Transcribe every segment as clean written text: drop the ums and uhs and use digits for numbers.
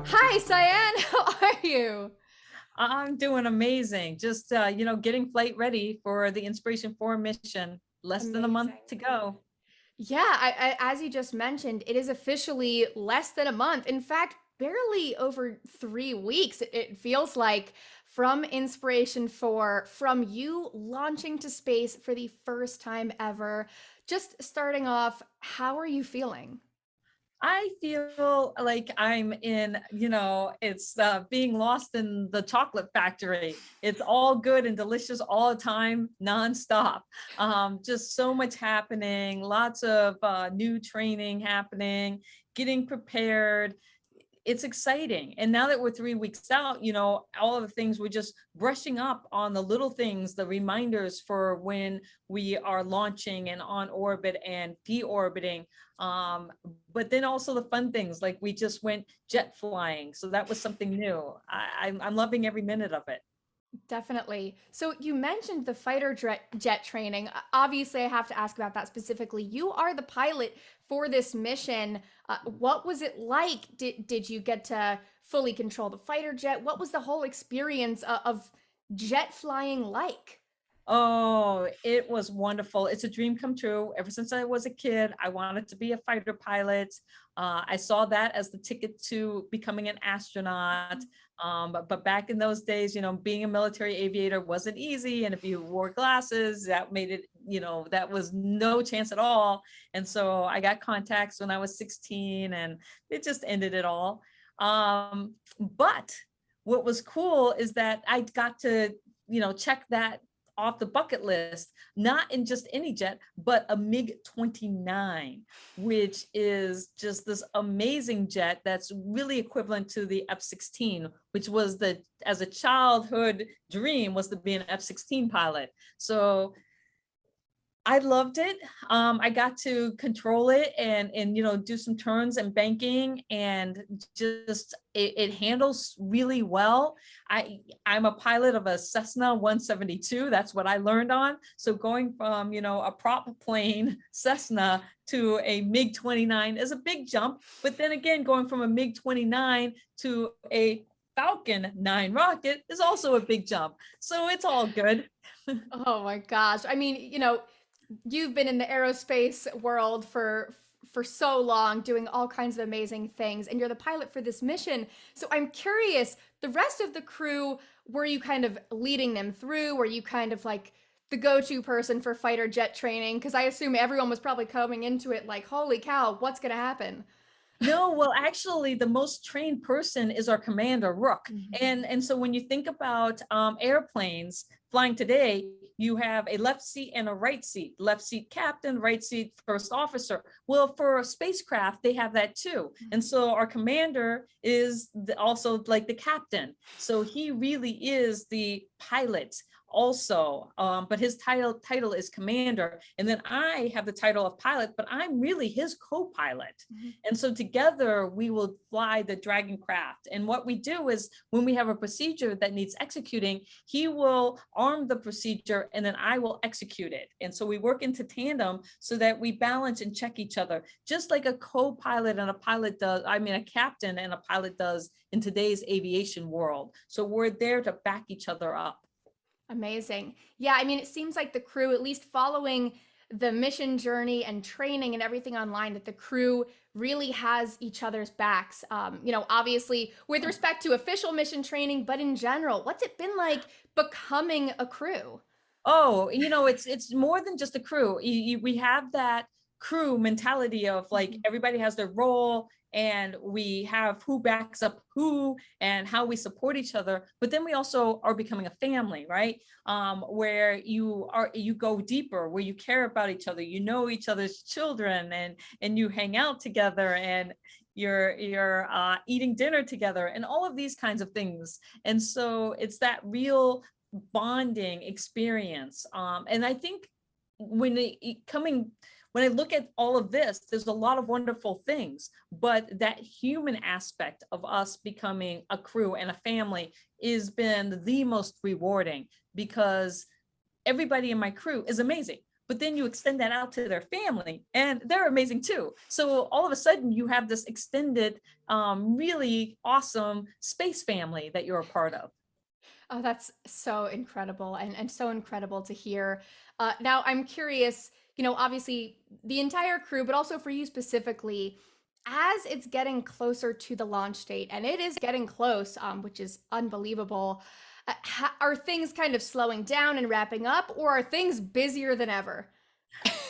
Hi, Cyan. How are you? I'm doing amazing. Just getting flight ready for the Inspiration4 mission. Less than a month Amazing. to go. Yeah, as you just mentioned, it is officially less than a month. In fact, barely over 3 weeks. It feels like from Inspiration 4, from you launching to space for the first time ever. Just starting off, how are you feeling? I feel like I'm in, it's being lost in the chocolate factory. It's all good and delicious all the time, nonstop. Just so much happening, lots of new training happening, getting prepared. It's exciting. And now that we're 3 weeks out, all of the things we're just brushing up on the little things, the reminders for when we are launching and on orbit and deorbiting. Um, but then also the fun things, like we just went jet flying. So that was something new. I'm loving every minute of it. Definitely. So you mentioned the fighter jet training. Obviously, I have to ask about that specifically. You are the pilot for this mission. What was it like? Did you get to fully control the fighter jet? What was the whole experience of jet flying like? Oh, it was wonderful. It's a dream come true. Ever since I was a kid, I wanted to be a fighter pilot. I saw that as the ticket to becoming an astronaut. But back in those days, being a military aviator wasn't easy. And if you wore glasses, that made it, that was no chance at all. And so I got contacts when I was 16 and it just ended it all. But what was cool is that I got to, check that off the bucket list, not in just any jet, but a MiG-29, which is just this amazing jet that's really equivalent to the F-16, which was as a childhood dream, was to be an F-16 pilot. So I loved it. I got to control it and do some turns and banking, and just it handles really well. I'm a pilot of a Cessna 172. That's what I learned on. So going from a prop plane Cessna to a MiG 29 is a big jump. But then again, going from a MiG 29 to a Falcon 9 rocket is also a big jump. So it's all good. Oh my gosh. I mean, you've been in the aerospace world for so long doing all kinds of amazing things and you're the pilot for this mission. So I'm curious, the rest of the crew, were you kind of leading them through? Were you kind of like the go-to person for fighter jet training? Because I assume everyone was probably coming into it like, holy cow, what's going to happen? No, well, actually, the most trained person is our commander, Rook. Mhm. And so when you think about airplanes flying today, you have a left seat and a right seat, left seat captain, right seat first officer. Well, for a spacecraft, they have that too. And so our commander is also like the captain. So he really is the pilot also, but his title is commander, and then I have the title of pilot, but I'm really his co-pilot. Mhm. And so together we will fly the Dragon craft. And what we do is when we have a procedure that needs executing, he will arm the procedure and then I will execute it. And so we work into tandem so that we balance and check each other, just like a co-pilot and a pilot does, I mean, a captain and a pilot does in today's aviation world. So we're there to back each other up. Amazing. Yeah, I mean, it seems like the crew, at least following the mission journey and training and everything online, that the crew really has each other's backs. Obviously with respect to official mission training, but in general, what's it been like becoming a crew? Oh, it's more than just a crew. We have that crew mentality of like Mhm. everybody has their role and we have who backs up who and how we support each other. But then we also are becoming a family, right? Where you go deeper, where you care about each other, you know each other's children, and you hang out together, and you're eating dinner together and all of these kinds of things. And so it's that real bonding experience. And I think when coming when I look at all of this, there's a lot of wonderful things, but that human aspect of us becoming a crew and a family has been the most rewarding, because everybody in my crew is amazing, but then you extend that out to their family and they're amazing too. So all of a sudden you have this extended, really awesome space family that you're a part of. Oh, that's so incredible and so incredible to hear. Now, I'm curious, obviously the entire crew, but also for you specifically, as it's getting closer to the launch date, and it is getting close, which is unbelievable. Are things kind of slowing down and wrapping up, or are things busier than ever?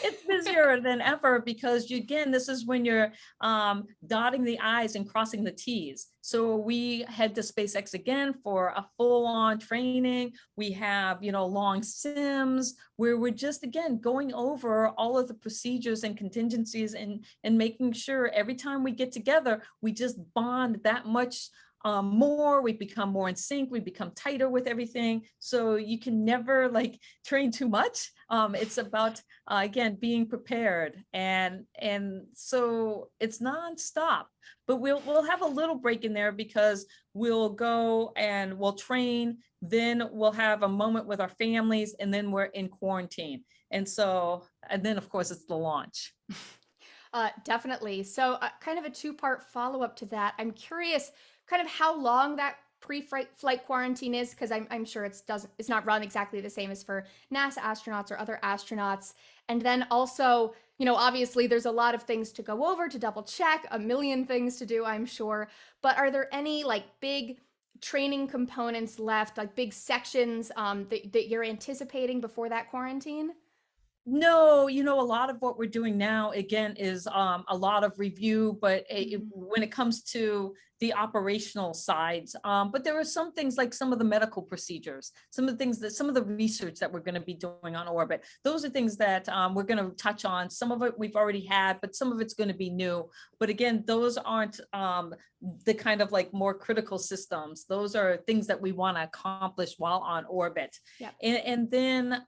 It's busier than ever because again, this is when you're dotting the I's and crossing the T's. So we head to SpaceX again for a full-on training. We have, long sims where we're just, again, going over all of the procedures and contingencies and making sure every time we get together, we just bond that much more. We become more in sync. We become tighter with everything. So you can never train too much. It's about again being prepared, and so it's nonstop. But we'll have a little break in there because we'll go and we'll train. Then we'll have a moment with our families, and then we're in quarantine. And then of course it's the launch. Definitely. So, kind of a two-part follow-up to that. I'm curious, kind of how long that pre-flight quarantine is, because I'm sure it's not run exactly the same as for NASA astronauts or other astronauts. And then also, obviously there's a lot of things to go over, to double check, a million things to do, I'm sure. But are there any big training components left, like big sections that you're anticipating before that quarantine? No, a lot of what we're doing now, again, is a lot of review, but Mhm. when it comes to the operational sides, but there are some things like some of the medical procedures, some of the research that we're going to be doing on orbit. Those are things that we're going to touch on. Some of it we've already had, but some of it's going to be new. But again, those aren't the kind of more critical systems. Those are things that we want to accomplish while on orbit. Yep. And then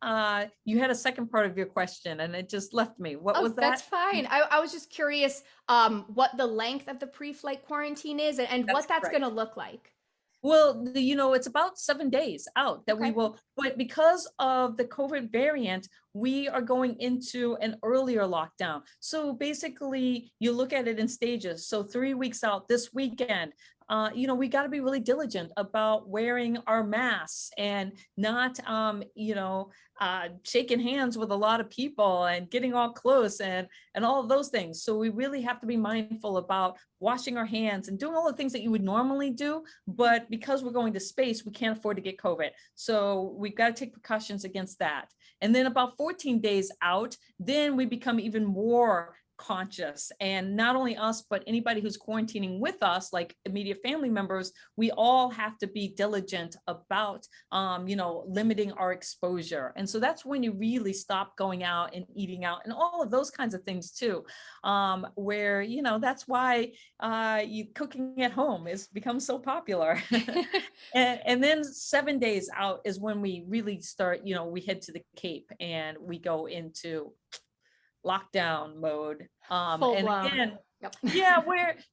you had a second part of your question and it just left me. What Oh, was that's that? fine. I was just curious what the length of the pre-flight quarantine is and That's what that's going to correct. look like. Well, it's about 7 days out that we Okay. will, but because of the COVID variant, we are going into an earlier lockdown. So basically, you look at it in stages. So 3 weeks out this weekend, we got to be really diligent about wearing our masks and not, shaking hands with a lot of people and getting all close and all of those things. So we really have to be mindful about washing our hands and doing all the things that you would normally do. But because we're going to space, we can't afford to get COVID. So we've got to take precautions against that. And then about 14 days out, then we become even more conscious, and not only us but anybody who's quarantining with us, like immediate family members, we all have to be diligent about limiting our exposure. And so that's when you really stop going out and eating out and all of those kinds of things too, where that's why cooking at home has become so popular. And then 7 days out is when we really start, we head to the Cape and we go into lockdown mode. Full And blown. again, Yep. yeah,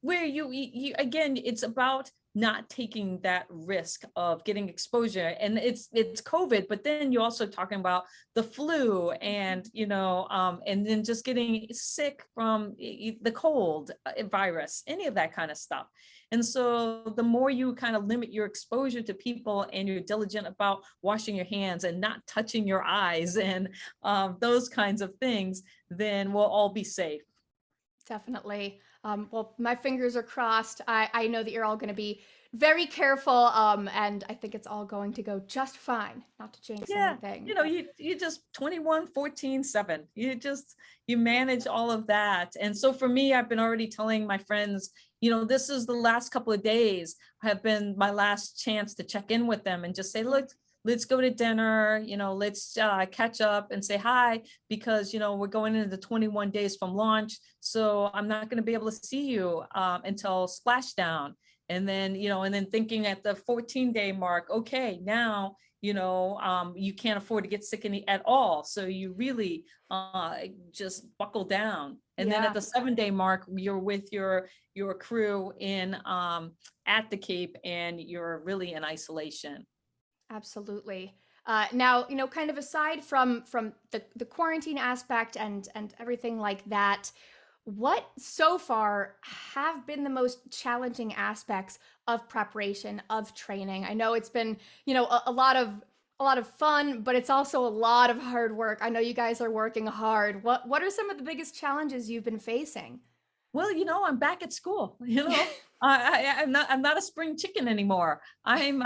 where you again, it's about not taking that risk of getting exposure. And it's COVID, but then you're also talking about the flu and and then just getting sick from the cold virus, any of that kind of stuff. And so the more you kind of limit your exposure to people and you're diligent about washing your hands and not touching your eyes and those kinds of things, then we'll all be safe. Definitely. Well, my fingers are crossed. I know that you're all going to be very careful, and I think it's all going to go just fine. Not to jinx Yeah, anything, but you just 21 14 7, you manage all of that. And so for me, I've been already telling my friends, this is the last couple of days have been my last chance to check in with them and just say, look, let's go to dinner, let's catch up and say hi, because we're going into the 21 days from launch, so I'm not going to be able to see you until splashdown. And then thinking at the 14-day mark, okay, now you can't afford to get sick at all, so you really just buckle down. And then yeah, at the 7-day mark, you're with your crew in at the Cape, and you're really in isolation. absolutely. Now, kind of aside from the quarantine aspect and everything like that, what so far have been the most challenging aspects of preparation, of training? I know it's been, a lot of fun, but it's also a lot of hard work. I know you guys are working hard. What are some of the biggest challenges you've been facing? Well, I'm back at school, I'm not a spring chicken anymore. I'm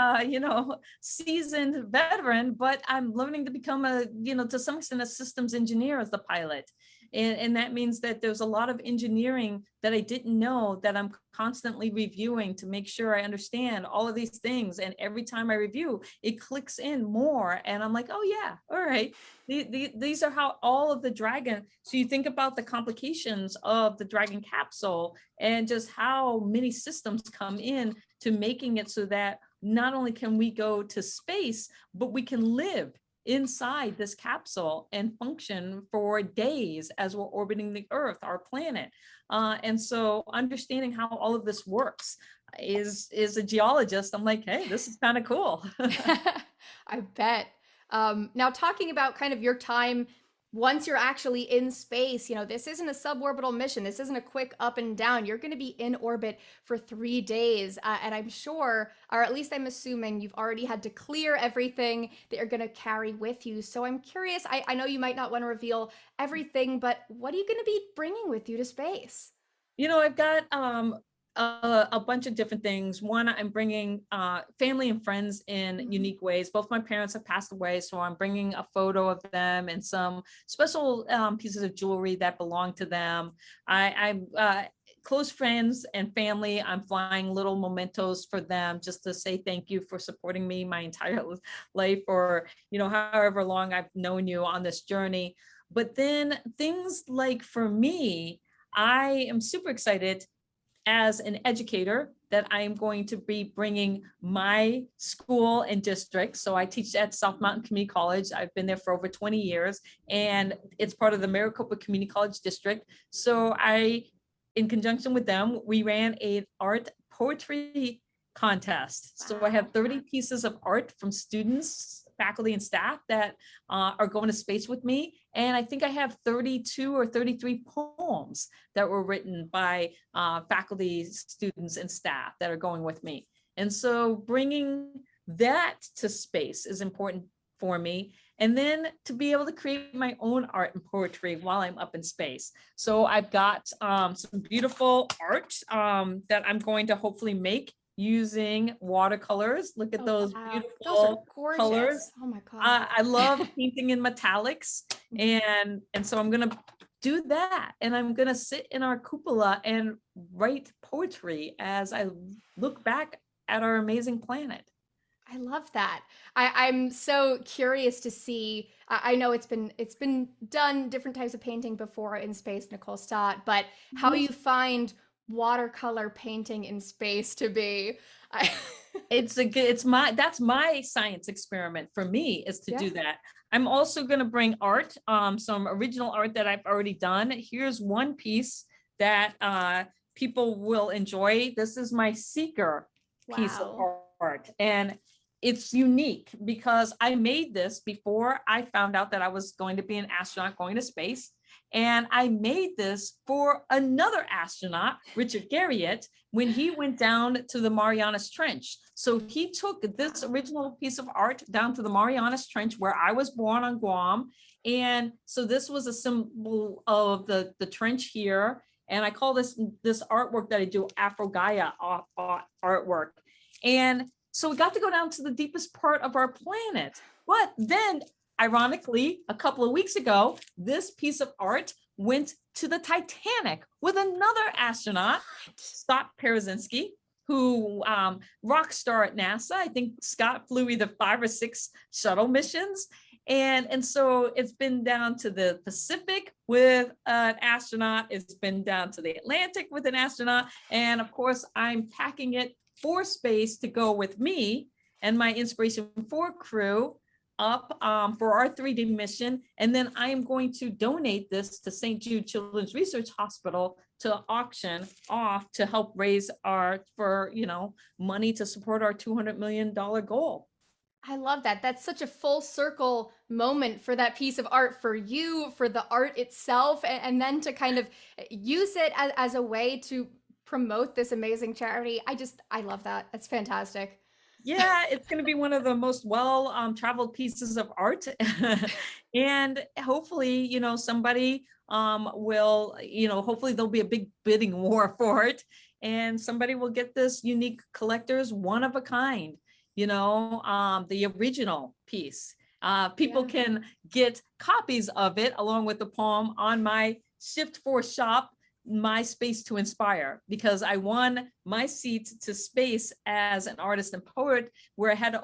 seasoned veteran, but I'm learning to become to some extent a systems engineer as the pilot. And that means that there's a lot of engineering that I didn't know that I'm constantly reviewing to make sure I understand all of these things. And every time I review, it clicks in more. And I'm like, oh yeah, all right. These are how all of the Dragon. So you think about the complications of the Dragon capsule and just how many systems come in to making it so that not only can we go to space, but we can live inside this capsule and function for days as we're orbiting the Earth, our planet. And so understanding how all of this works is a geologist. I'm like, hey, this is kind of cool. I bet. Now, talking about kind of your time once you're actually in space, this isn't a suborbital mission. This isn't a quick up and down. You're going to be in orbit for 3 days. And I'm sure, or at least I'm assuming, you've already had to clear everything that you're going to carry with you. So I'm curious. I know you might not want to reveal everything, but what are you going to be bringing with you to space? I've got a bunch of different things. One, I'm bringing family and friends in unique ways. Both my parents have passed away, so I'm bringing a photo of them and some special pieces of jewelry that belong to them. I'm close friends and family. I'm flying little mementos for them just to say thank you for supporting me my entire life, or however long I've known you on this journey. But then things like, for me, I am super excited as an educator that I'm going to be bringing my school and district. So I teach at South Mountain Community College. I've been there for over 20 years, and it's part of the Maricopa Community College District. So in conjunction with them, we ran an art poetry contest. So I have 30 pieces of art from students, faculty, and staff that are going to space with me. And I think I have 32 or 33 poems that were written by faculty, students, and staff that are going with me. And so bringing that to space is important for me. And then to be able to create my own art and poetry while I'm up in space. So I've got some beautiful art that I'm going to hopefully make using watercolors. Look at those beautiful Those are gorgeous colors. Oh my God. I love painting in metallics. And so I'm going to do that. And I'm going to sit in our cupola and write poetry as I look back at our amazing planet. I love that. I'm so curious to see. I know it's been done different types of painting before in space, Nicole Stott, but how you find watercolor painting in space to be. That's my science experiment for me, is to do Yeah. that. I'm also going to bring art, some original art that I've already done. Here's one piece that people will enjoy. This is my Seeker piece of Wow. art, and it's unique because I made this before I found out that I was going to be an astronaut going to space. And I made this for another astronaut, Richard Garriott, when he went down to the Marianas Trench. So he took this original piece of art down to the Marianas Trench, where I was born on Guam. And so this was a symbol of the trench here. And I call this artwork that I do Afro-Gaia artwork. And so we got to go down to the deepest part of our planet. But then, ironically, a couple of weeks ago, this piece of art went to the Titanic with another astronaut, Scott Parazynski, who rock star at NASA. I think Scott flew either 5 or 6 shuttle missions. And so it's been down to the Pacific with an astronaut. It's been down to the Atlantic with an astronaut. And of course, I'm packing it for space to go with me and my Inspiration4 crew up for our 3D mission. And then I am going to donate this to St. Jude Children's Research Hospital to auction off to help raise money to support our $200 million goal. I love that. That's such a full circle moment for that piece of art, for you, for the art itself, and then to kind of use it as a way to promote this amazing charity. I love that. That's fantastic. Yeah, it's going to be one of the most well traveled pieces of art. And hopefully, somebody will, hopefully there'll be a big bidding war for it. And somebody will get this unique collector's one of a kind, the original piece. People Yeah. can get copies of it along with the poem on my Shift4 shop, my space to inspire, because I won my seat to space as an artist and poet, where I had to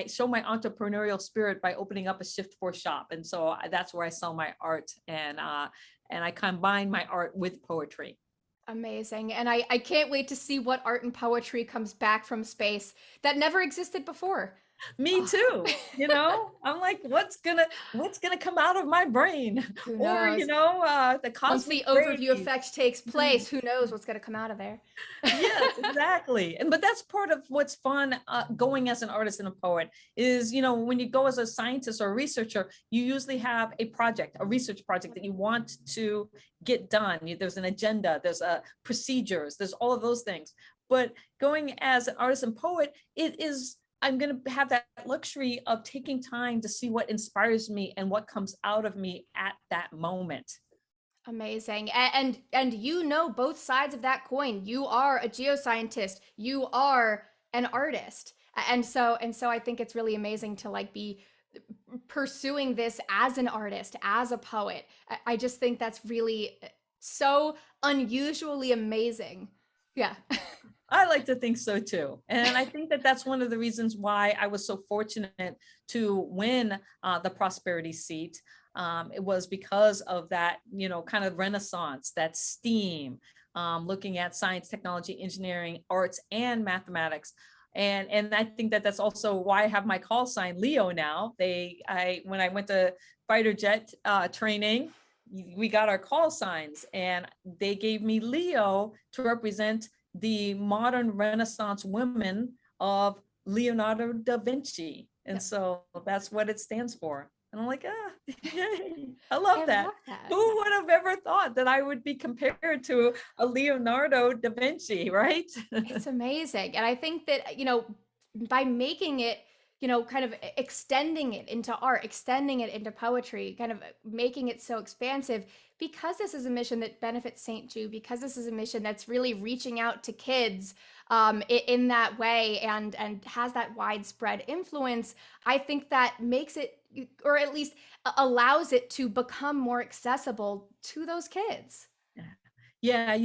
show my entrepreneurial spirit by opening up a Shift4 shop. And so that's where I sell my art, and I combine my art with poetry. Amazing. And I can't wait to see what art and poetry comes back from space that never existed before. Me Oh, too. I'm like, what's gonna come out of my brain? who Or, knows? the Once the cosmic overview rays. effect takes place, who knows what's going to come out of there? Yes, exactly. But that's part of what's fun, going as an artist and a poet is, when you go as a scientist or a researcher, you usually have a research project that you want to get done. There's an agenda, there's procedures, there's all of those things. But going as an artist and poet, I'm going to have that luxury of taking time to see what inspires me and what comes out of me at that moment. Amazing. And you know both sides of that coin. You are a geoscientist. You are an artist. And so I think it's really amazing to like be pursuing this as an artist, as a poet. I just think that's really so unusually amazing. Yeah. I like to think so too. And I think that that's one of the reasons why I was so fortunate to win the prosperity seat. It was because of that, kind of renaissance, that STEAM, looking at science, technology, engineering, arts, and mathematics. And I think that that's also why I have my call sign Leo now. When I went to fighter jet training, we got our call signs, and they gave me Leo to represent the modern Renaissance women of Leonardo da Vinci. And Yep. so that's what it stands for. And I'm like, yay. I love I that. love that. Who would have ever thought that I would be compared to a Leonardo da Vinci, right? It's amazing. And I think that, by making it, kind of extending it into art, extending it into poetry, kind of making it so expansive, because this is a mission that benefits St. Jude, because this is a mission that's really reaching out to kids in that way and has that widespread influence. I think that makes it, or at least allows it to become more accessible to those kids. Yeah,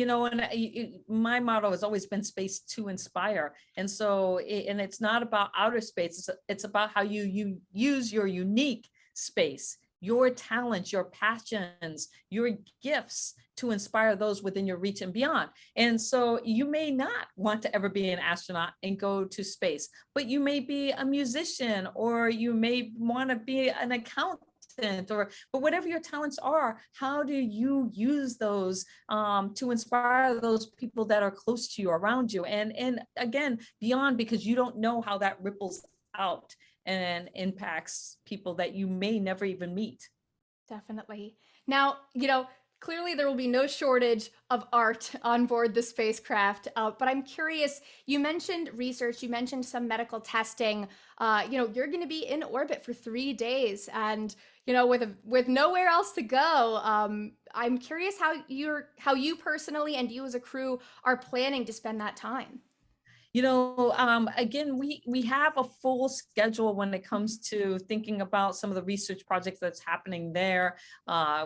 my motto has always been space to inspire. And so, and it's not about outer space, it's about how you use your unique space, your talents, your passions, your gifts to inspire those within your reach and beyond. And so you may not want to ever be an astronaut and go to space, but you may be a musician, or you may want to be an accountant, but whatever your talents are, how do you use those to inspire those people that are close to you, around you, and again beyond, because you don't know how that ripples out and impacts people that you may never even meet. Definitely. Now, clearly there will be no shortage of art on board the spacecraft, but I'm curious, you mentioned research, you mentioned some medical testing. You're going to be in orbit for 3 days, and with nowhere else to go. I'm curious how you personally and you as a crew are planning to spend that time. Again, we have a full schedule when it comes to thinking about some of the research projects that's happening there,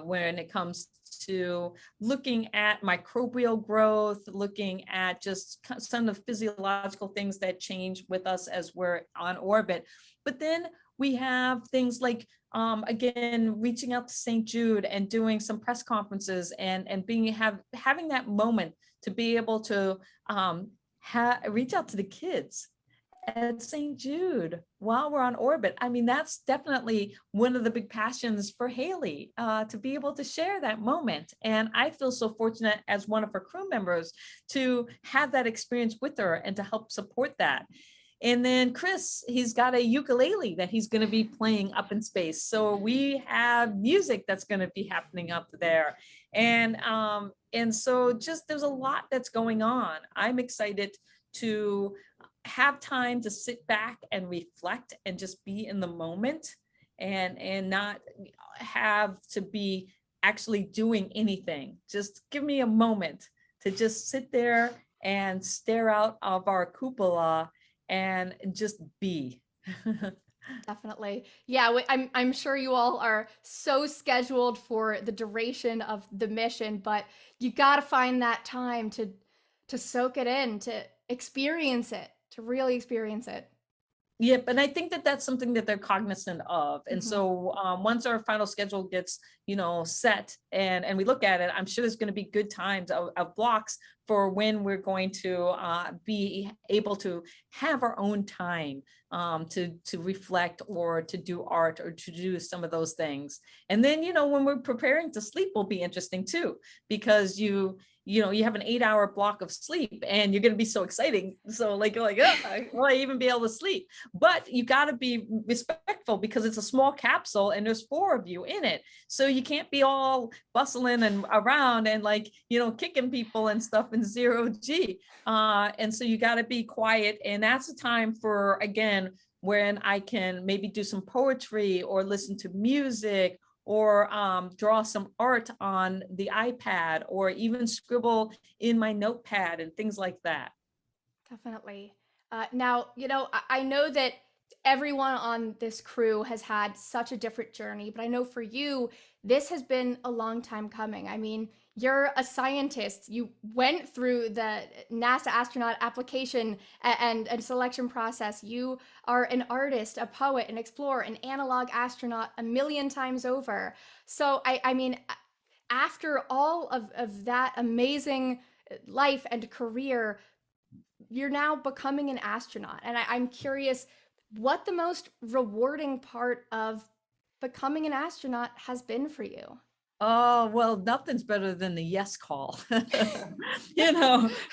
when it comes to looking at microbial growth, looking at just some of the physiological things that change with us as we're on orbit. But then we have things like, again, reaching out to St. Jude and doing some press conferences, and having that moment to be able to reach out to the kids at St. Jude while we're on orbit. I mean, that's definitely one of the big passions for Haley, to be able to share that moment. And I feel so fortunate as one of her crew members to have that experience with her and to help support that. And then Chris, he's got a ukulele that he's going to be playing up in space. So we have music that's going to be happening up there. And so just there's a lot that's going on. I'm excited to have time to sit back and reflect and just be in the moment, and not have to be actually doing anything. Just give me a moment to just sit there and stare out of our cupola and just be. Definitely. Yeah, I'm sure you all are so scheduled for the duration of the mission, but you got to find that time to soak it in, to experience it, to really experience it. Yep, and I think that that's something that they're cognizant of. And Mhm. so once our final schedule gets, set and we look at it, I'm sure there's going to be good times of blocks for when we're going to be able to have our own time to reflect or to do art or to do some of those things. And then, when we're preparing to sleep will be interesting too, because you have an 8-hour block of sleep and you're going to be so exciting. So you're like, oh, will I even be able to sleep? But you got to be respectful because it's a small capsule and there's 4 of you in it. So you can't be all bustling and around and kicking people and stuff in 0G. And so you got to be quiet. And that's a time for, again, when I can maybe do some poetry or listen to music or draw some art on the iPad or even scribble in my notepad and things like that. Definitely. Now, I know that everyone on this crew has had such a different journey, but I know for you, this has been a long time coming. I mean, you're a scientist. You went through the NASA astronaut application and selection process. You are an artist, a poet, an explorer, an analog astronaut a million times over. So, I mean, after all of that amazing life and career, you're now becoming an astronaut. And I'm curious what the most rewarding part of becoming an astronaut has been for you. Oh, well, nothing's better than the yes call.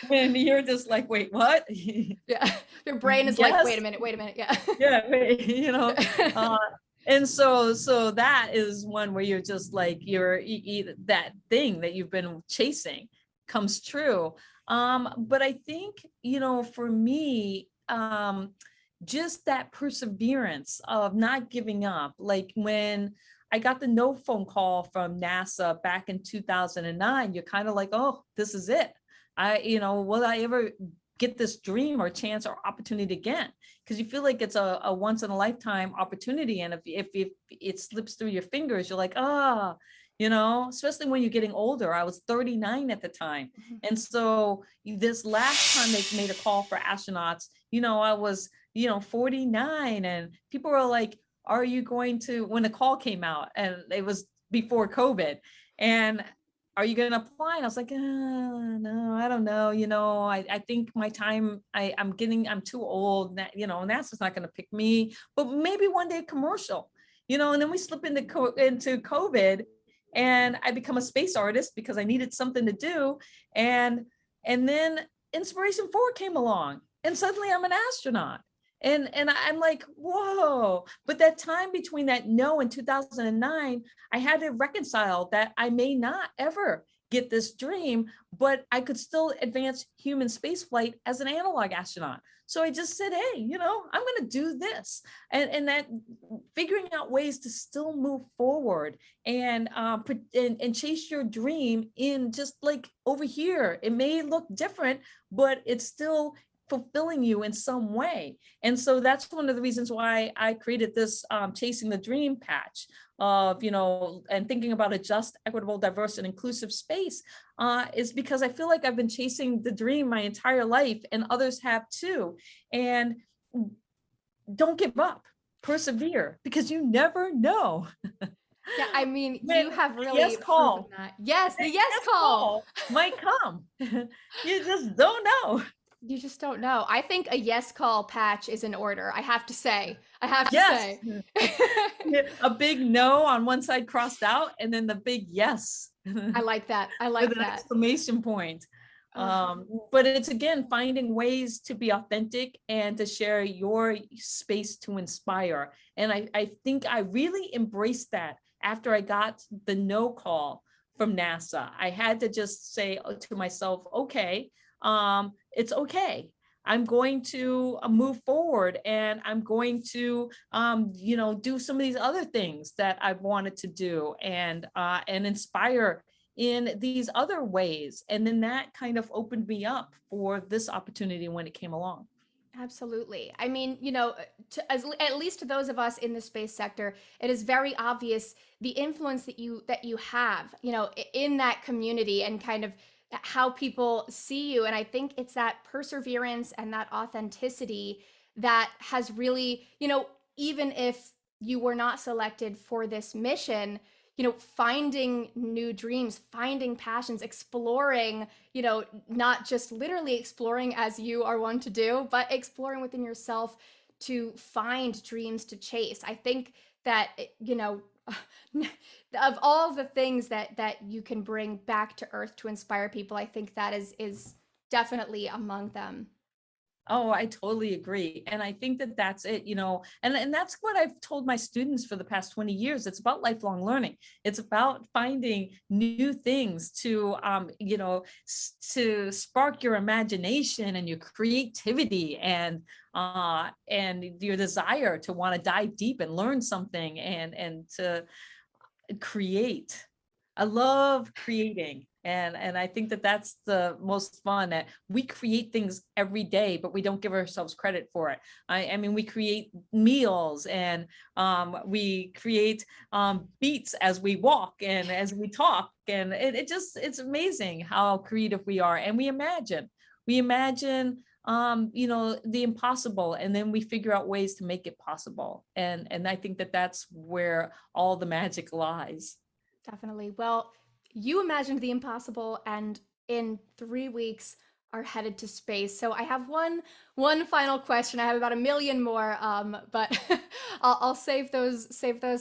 When you're just like, wait, what? Yeah. Your brain is like, Yes. wait a minute. Yeah. Yeah, wait, uh, and so that is one where you're just like that thing that you've been chasing comes true. But I think, for me, just that perseverance of not giving up, like when I got the no phone call from NASA back in 2009, you're kind of like, oh, this is it. Will I ever get this dream or chance or opportunity again? Because you feel like it's a once in a lifetime opportunity. And if it slips through your fingers, you're like, especially when you're getting older. I was 39 at the time. And so this last time they made a call for astronauts, I was, 49, and people were like, are you going to, when the call came out, and it was before COVID, and are you going to apply? And I was like, no, I don't know. I think my time, I'm too old. NASA's not going to pick me, but maybe one day commercial, and then we slip into COVID, and I become a space artist because I needed something to do. And then Inspiration4 came along, and suddenly I'm an astronaut. And I'm like, whoa. But that time between that no and 2009, I had to reconcile that I may not ever get this dream, but I could still advance human spaceflight as an analog astronaut. So I just said, hey, I'm going to do this. And that figuring out ways to still move forward and chase your dream in just like over here. It may look different, but it's still fulfilling you in some way. And so that's one of the reasons why I created this Chasing the Dream patch of, and thinking about a just, equitable, diverse, and inclusive space is because I feel like I've been chasing the dream my entire life, and others have too. And don't give up, persevere, because you never know. Yeah, I mean, you have really yes proven call. that. Yes, the yes Yes call. might come. You just don't know. You just don't know. I think a yes call patch is in order. I have to say. Yes. A big no on one side crossed out, and then the big yes. I like that. I like with an that. exclamation point. Ugh. But it's again finding ways to be authentic and to share your space to inspire. And I think I really embraced that after I got the no call from NASA. I had to just say to myself, okay, it's okay. I'm going to move forward, and I'm going to, do some of these other things that I've wanted to do, and inspire in these other ways. And then that kind of opened me up for this opportunity when it came along. Absolutely. I mean, at least to those of us in the space sector, it is very obvious the influence that you have, in that community, and kind of how people see you. And I think it's that perseverance and that authenticity that has really, even if you were not selected for this mission, finding new dreams, finding passions, exploring, not just literally exploring as you are one to do, but exploring within yourself to find dreams to chase. I think that, of all the things that you can bring back to earth to inspire people, I think that is definitely among them. Oh, I totally agree. And I think that that's it, and that's what I've told my students for the past 20 years. It's about lifelong learning. It's about finding new things to, to spark your imagination and your creativity, and your desire to want to dive deep and learn something, and to create. I love creating. And I think that that's the most fun, that we create things every day, but we don't give ourselves credit for it. I mean, we create meals, and we create beats as we walk and as we talk. And it's amazing how creative we are. And we imagine, the impossible, and then we figure out ways to make it possible. And I think that that's where all the magic lies. Definitely. Well, you imagined the impossible, and in 3 weeks are headed to space. So I have one final question. I have about a million more, but I'll save those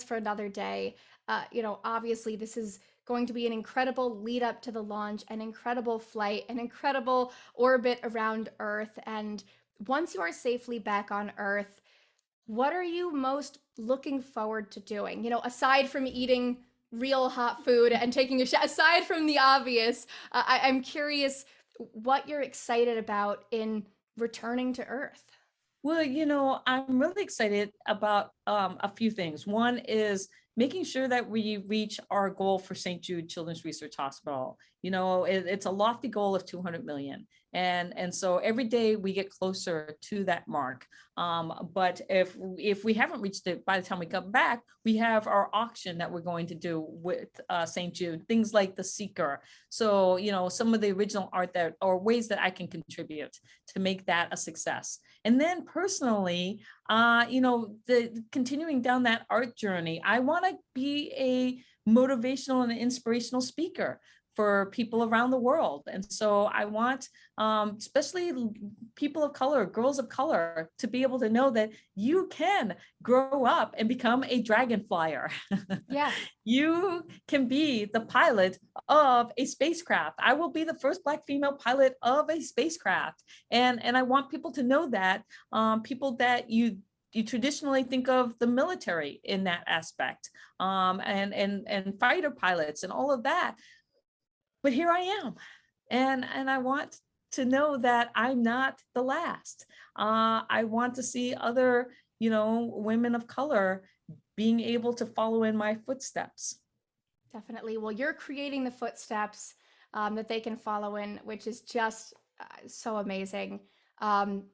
for another day. Obviously, this is going to be an incredible lead up to the launch, an incredible flight, an incredible orbit around Earth. And once you are safely back on Earth, what are you most looking forward to doing? Aside from eating real hot food and taking a shot, aside from the obvious, I'm curious what you're excited about in returning to Earth. Well, I'm really excited about a few things. One is making sure that we reach our goal for St. Jude Children's Research Hospital. It's a lofty goal of 200 million. And so every day we get closer to that mark. But if we haven't reached it by the time we come back, we have our auction that we're going to do with St. Jude, things like the Seeker. So, some of the original art that, or ways that I can contribute to make that a success. And then personally, the continuing down that art journey, I want to be a motivational and inspirational speaker for people around the world. And so I want, especially people of color, girls of color, to be able to know that you can grow up and become a dragon flyer. Yeah. You can be the pilot of a spacecraft. I will be the first Black female pilot of a spacecraft. And I want people to know that, people that you traditionally think of the military in that aspect, and fighter pilots and all of that. But here I am, and I want to know that I'm not the last. I want to see other, women of color being able to follow in my footsteps. Definitely. Well, you're creating the footsteps that they can follow in, which is just so amazing. Um,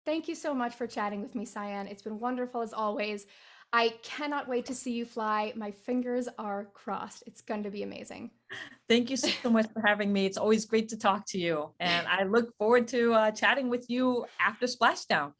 Thank you so much for chatting with me, Sian. It's been wonderful as always. I cannot wait to see you fly. My fingers are crossed. It's going to be amazing. Thank you so much for having me. It's always great to talk to you. And I look forward to chatting with you after Splashdown.